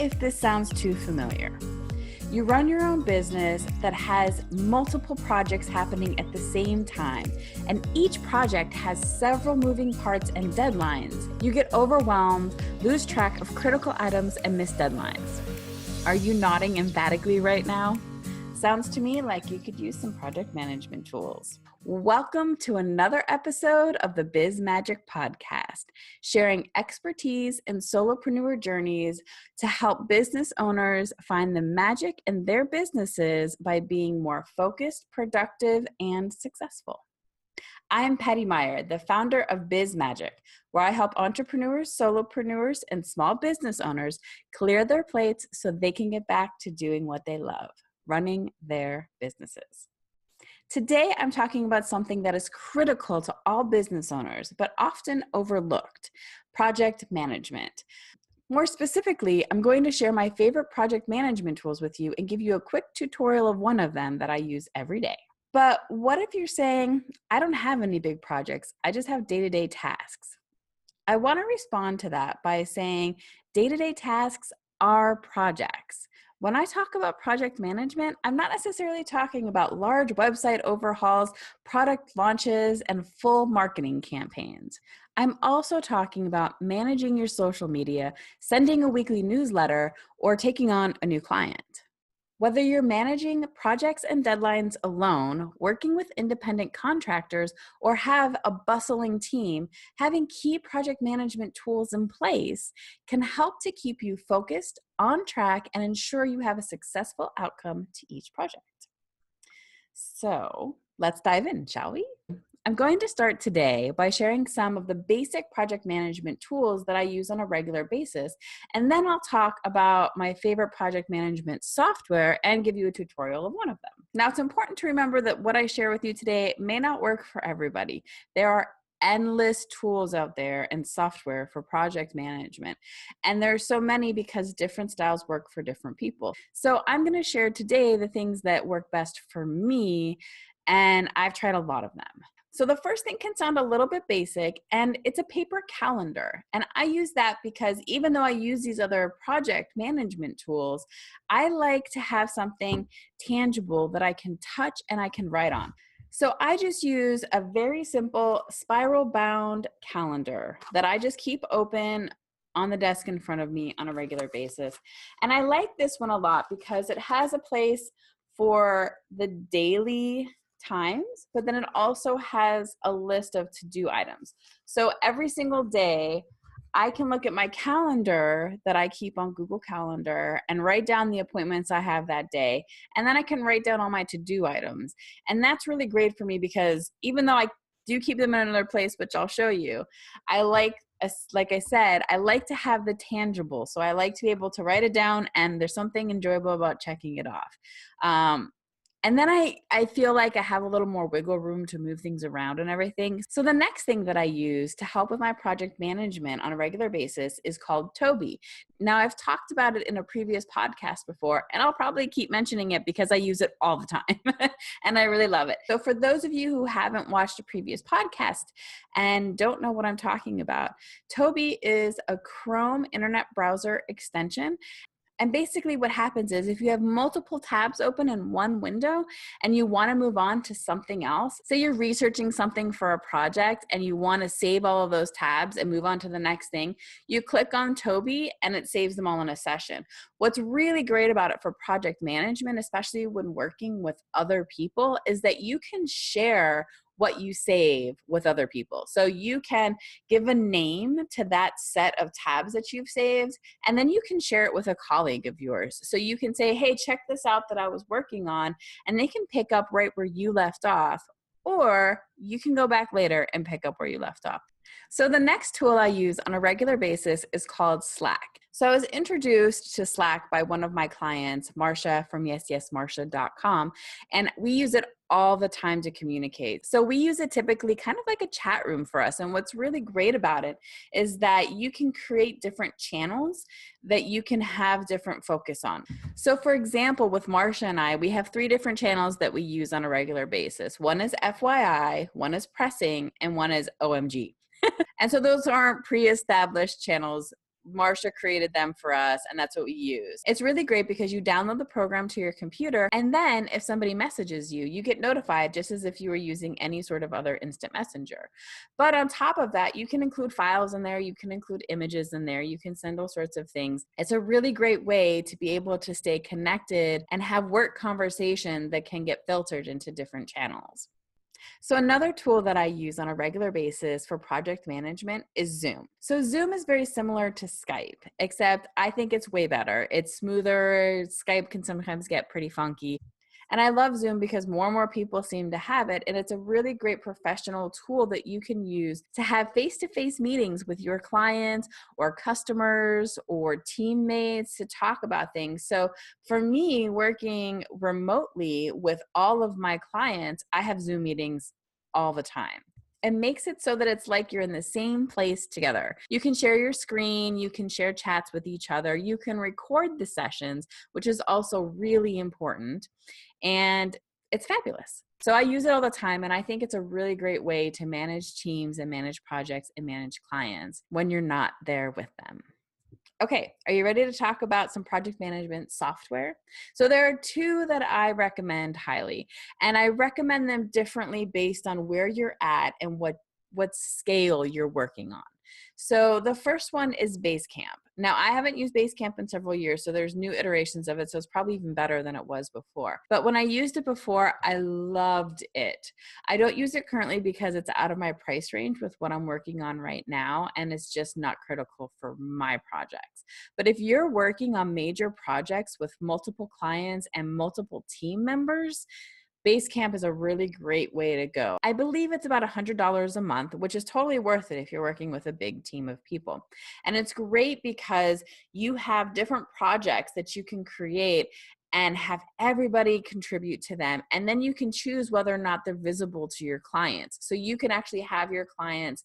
if this sounds too familiar. You run your own business that has multiple projects happening at the same time, and each project has several moving parts and deadlines. You get overwhelmed, lose track of critical items, and miss deadlines. Are you nodding emphatically right now? Sounds to me like you could use some project management tools. Welcome to another episode of the BizMagic podcast, sharing expertise and solopreneur journeys to help business owners find the magic in their businesses by being more focused, productive, and successful. I'm Patty Meyer, the founder of BizMagic, where I help entrepreneurs, solopreneurs, and small business owners clear their plates so they can get back to doing what they love, running their businesses. Today, I'm talking about something that is critical to all business owners, but often overlooked: project management. More specifically, I'm going to share my favorite project management tools with you and give you a quick tutorial of one of them that I use every day. But what if you're saying, I don't have any big projects, I just have day-to-day tasks? I want to respond to that by saying day-to-day tasks are projects. When I talk about project management, I'm not necessarily talking about large website overhauls, product launches, and full marketing campaigns. I'm also talking about managing your social media, sending a weekly newsletter, or taking on a new client. Whether you're managing projects and deadlines alone, working with independent contractors, or have a bustling team, having key project management tools in place can help to keep you focused, on track, and ensure you have a successful outcome to each project. So let's dive in, shall we? I'm going to start today by sharing some of the basic project management tools that I use on a regular basis, and then I'll talk about my favorite project management software and give you a tutorial of one of them. Now, it's important to remember that what I share with you today may not work for everybody. There are endless tools out there and software for project management, and there's so many because different styles work for different people. So I'm going to share today the things that work best for me, and I've tried a lot of them. So the first thing can sound a little bit basic, and it's a paper calendar. And I use that because even though I use these other project management tools, I like to have something tangible that I can touch and I can write on. So I just use a very simple spiral bound calendar that I just keep open on the desk in front of me on a regular basis. And I like this one a lot because it has a place for the daily times, but then it also has a list of to-do items. So every single day, I can look at my calendar that I keep on Google Calendar and write down the appointments I have that day. And then I can write down all my to-do items. And that's really great for me because even though I do keep them in another place, which I'll show you, like I said, I like to have the tangible. So I like to be able to write it down, and there's something enjoyable about checking it off. And then I feel like I have a little more wiggle room to move things around and everything. So the next thing that I use to help with my project management on a regular basis is called Toby. Now, I've talked about it in a previous podcast before, and I'll probably keep mentioning it because I use it all the time and I really love it. So for those of you who haven't watched a previous podcast and don't know what I'm talking about, Toby is a Chrome internet browser extension. And basically what happens is if you have multiple tabs open in one window and you want to move on to something else, say you're researching something for a project and you want to save all of those tabs and move on to the next thing, you click on Toby and it saves them all in a session. What's really great about it for project management, especially when working with other people, is that you can share what you save with other people. So you can give a name to that set of tabs that you've saved, and then you can share it with a colleague of yours. So you can say, hey, check this out that I was working on, and they can pick up right where you left off, or you can go back later and pick up where you left off. So the next tool I use on a regular basis is called Slack. So I was introduced to Slack by one of my clients, Marsha from yesyesmarsha.com, and we use it all the time to communicate. So we use it typically kind of like a chat room for us. And what's really great about it is that you can create different channels that you can have different focus on. So for example, with Marsha and I, we have 3 different channels that we use on a regular basis. One is FYI, one is pressing, and one is OMG. And so those aren't pre-established channels Marsha created them for us, and that's what we use. It's really great because you download the program to your computer, and then if somebody messages you, you get notified just as if you were using any sort of other instant messenger. But on top of that, you can include files in there, you can include images in there, you can send all sorts of things. It's a really great way to be able to stay connected and have work conversation that can get filtered into different channels. So another tool that I use on a regular basis for project management is Zoom. So Zoom is very similar to Skype, except I think it's way better. It's smoother. Skype can sometimes get pretty funky. And I love Zoom because more and more people seem to have it. And it's a really great professional tool that you can use to have face-to-face meetings with your clients or customers or teammates to talk about things. So for me, working remotely with all of my clients, I have Zoom meetings all the time. It makes it so that it's like you're in the same place together. You can share your screen, you can share chats with each other, you can record the sessions, which is also really important. And it's fabulous. So I use it all the time, and I think it's a really great way to manage teams and manage projects and manage clients when you're not there with them. Okay, are you ready to talk about some project management software? So there are two that I recommend highly, and I recommend them differently based on where you're at and what scale you're working on. So the first one is Basecamp. Now, I haven't used Basecamp in several years, so there's new iterations of it, so it's probably even better than it was before. But when I used it before, I loved it. I don't use it currently because it's out of my price range with what I'm working on right now, and it's just not critical for my projects. But if you're working on major projects with multiple clients and multiple team members, Basecamp is a really great way to go. I believe it's about $100 a month, which is totally worth it if you're working with a big team of people. And it's great because you have different projects that you can create and have everybody contribute to them. And then you can choose whether or not they're visible to your clients. So you can actually have your clients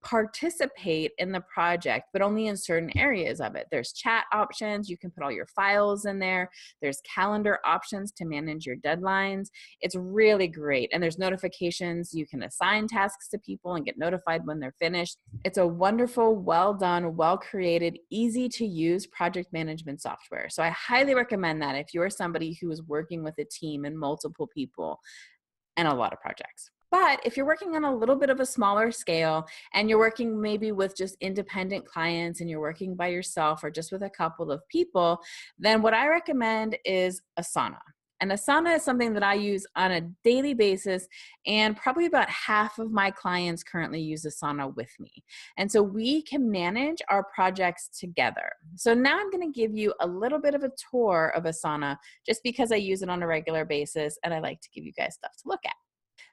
participate in the project, but only in certain areas of it. There's chat options. You can put all your files in there. There's calendar options to manage your deadlines. It's really great. And there's notifications. You can assign tasks to people and get notified when they're finished. It's a wonderful, well done, well created, easy to use project management software. So I highly recommend that if you're somebody who is working with a team and multiple people and a lot of projects. But if you're working on a little bit of a smaller scale and you're working maybe with just independent clients and you're working by yourself or just with a couple of people, then what I recommend is Sauna. And Sauna is something that I use on a daily basis, and probably about half of my clients currently use Sauna with me. And so we can manage our projects together. So now I'm going to give you a little bit of a tour of Sauna just because I use it on a regular basis and I like to give you guys stuff to look at.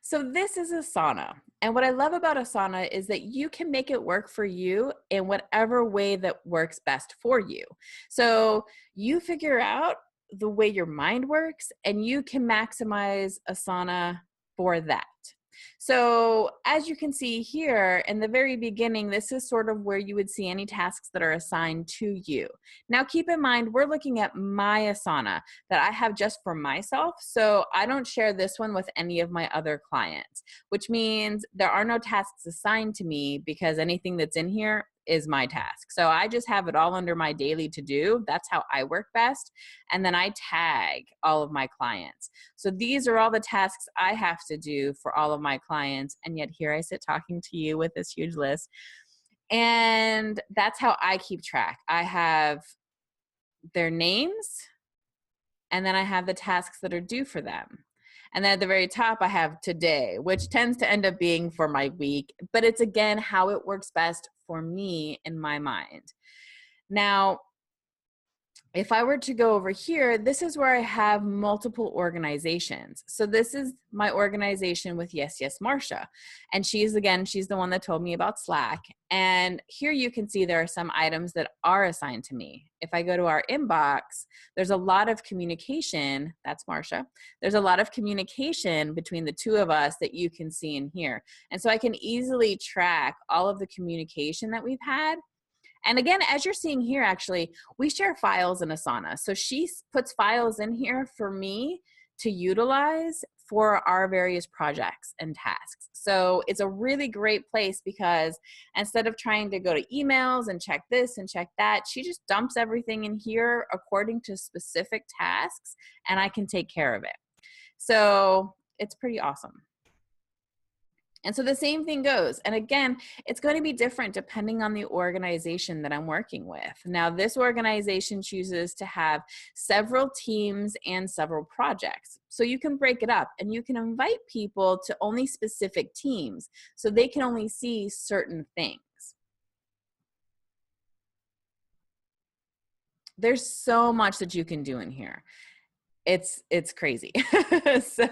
So this is Sauna. And what I love about Sauna is that you can make it work for you in whatever way that works best for you. So you figure out the way your mind works and you can maximize Sauna for that. So as you can see here in the very beginning, this is sort of where you would see any tasks that are assigned to you. Now keep in mind, we're looking at my Asana that I have just for myself. So I don't share this one with any of my other clients, which means there are no tasks assigned to me because anything that's in here is my task. So I just have it all under my daily to do. That's how I work best. And then I tag all of my clients. So these are all the tasks I have to do for all of my clients. And yet here I sit talking to you with this huge list. And that's how I keep track. I have their names, and then I have the tasks that are due for them. And then at the very top, I have today, which tends to end up being for my week, but it's again, how it works best for me in my mind. Now, if I were to go over here, this is where I have multiple organizations. So this is my organization with Yes, Yes, Marsha. And she's the one that told me about Slack. And here you can see there are some items that are assigned to me. If I go to our inbox, there's a lot of communication. That's Marsha. There's a lot of communication between the two of us that you can see in here. And so I can easily track all of the communication that we've had. And again, as you're seeing here, actually, we share files in Asana. So she puts files in here for me to utilize for our various projects and tasks. So it's a really great place because instead of trying to go to emails and check this and check that, she just dumps everything in here according to specific tasks, and I can take care of it. So it's pretty awesome. And so the same thing goes. And again, it's going to be different depending on the organization that I'm working with. Now, this organization chooses to have several teams and several projects. So you can break it up and you can invite people to only specific teams so they can only see certain things. There's so much that you can do in here. It's crazy. So,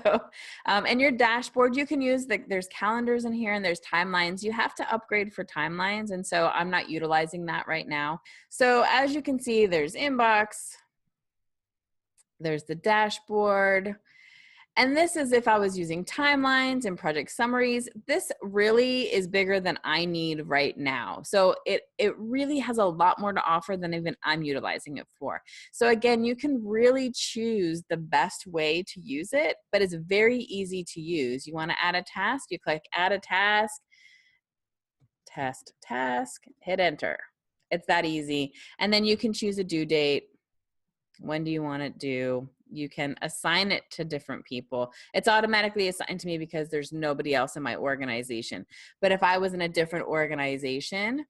and your dashboard, you can use there's calendars in here and there's timelines. You have to upgrade for timelines. And so I'm not utilizing that right now. So as you can see, there's inbox, there's the dashboard. And this is if I was using timelines and project summaries. This really is bigger than I need right now. So it really has a lot more to offer than even I'm utilizing it for. So again, you can really choose the best way to use it, but it's very easy to use. You want to add a task, you click add a task, test task, hit enter. It's that easy. And then you can choose a due date. When do you want it due? You can assign it to different people. It's automatically assigned to me because there's nobody else in my organization. But if I was in a different organization,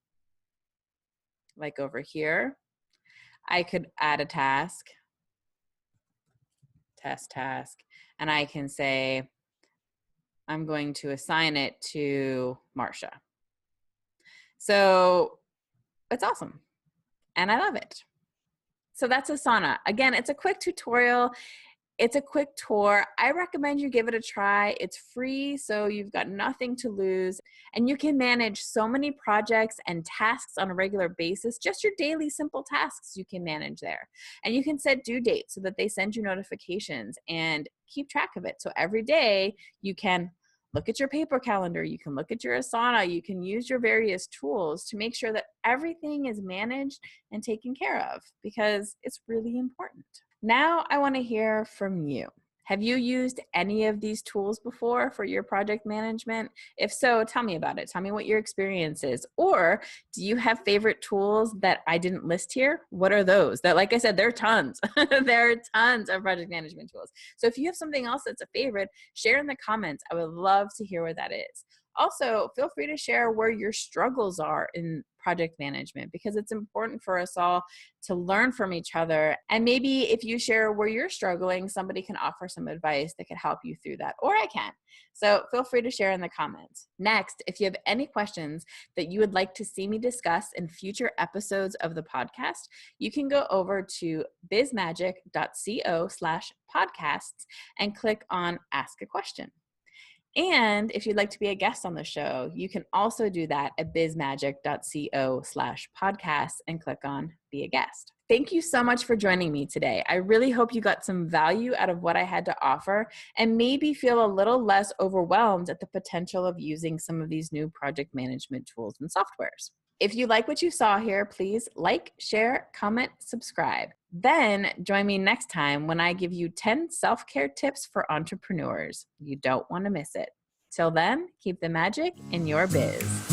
like over here, I could add a task, test task, and I can say, I'm going to assign it to Marsha. So it's awesome. And I love it. So that's a Sauna. Again, it's a quick tutorial. It's a quick tour. I recommend you give it a try. It's free, so you've got nothing to lose. And you can manage so many projects and tasks on a regular basis. Just your daily simple tasks you can manage there. And you can set due dates so that they send you notifications and keep track of it. So every day you can look at your paper calendar, you can look at your Asana, you can use your various tools to make sure that everything is managed and taken care of because it's really important. Now I want to hear from you. Have you used any of these tools before for your project management? If so, tell me about it. Tell me what your experience is. Or do you have favorite tools that I didn't list here? What are those? That, like I said, there are tons. There are tons of project management tools. So if you have something else that's a favorite, share in the comments. I would love to hear what that is. Also, feel free to share where your struggles are in project management because it's important for us all to learn from each other. And maybe if you share where you're struggling, somebody can offer some advice that could help you through that, or I can. So feel free to share in the comments. Next, if you have any questions that you would like to see me discuss in future episodes of the podcast, you can go over to bizmagic.co/podcasts and click on Ask a Question. And if you'd like to be a guest on the show, you can also do that at bizmagic.co/podcast and click on Be a Guest. Thank you so much for joining me today. I really hope you got some value out of what I had to offer and maybe feel a little less overwhelmed at the potential of using some of these new project management tools and softwares. If you like what you saw here, please like, share, comment, subscribe. Then join me next time when I give you 10 self-care tips for entrepreneurs. You don't want to miss it. Till then, keep the magic in your biz.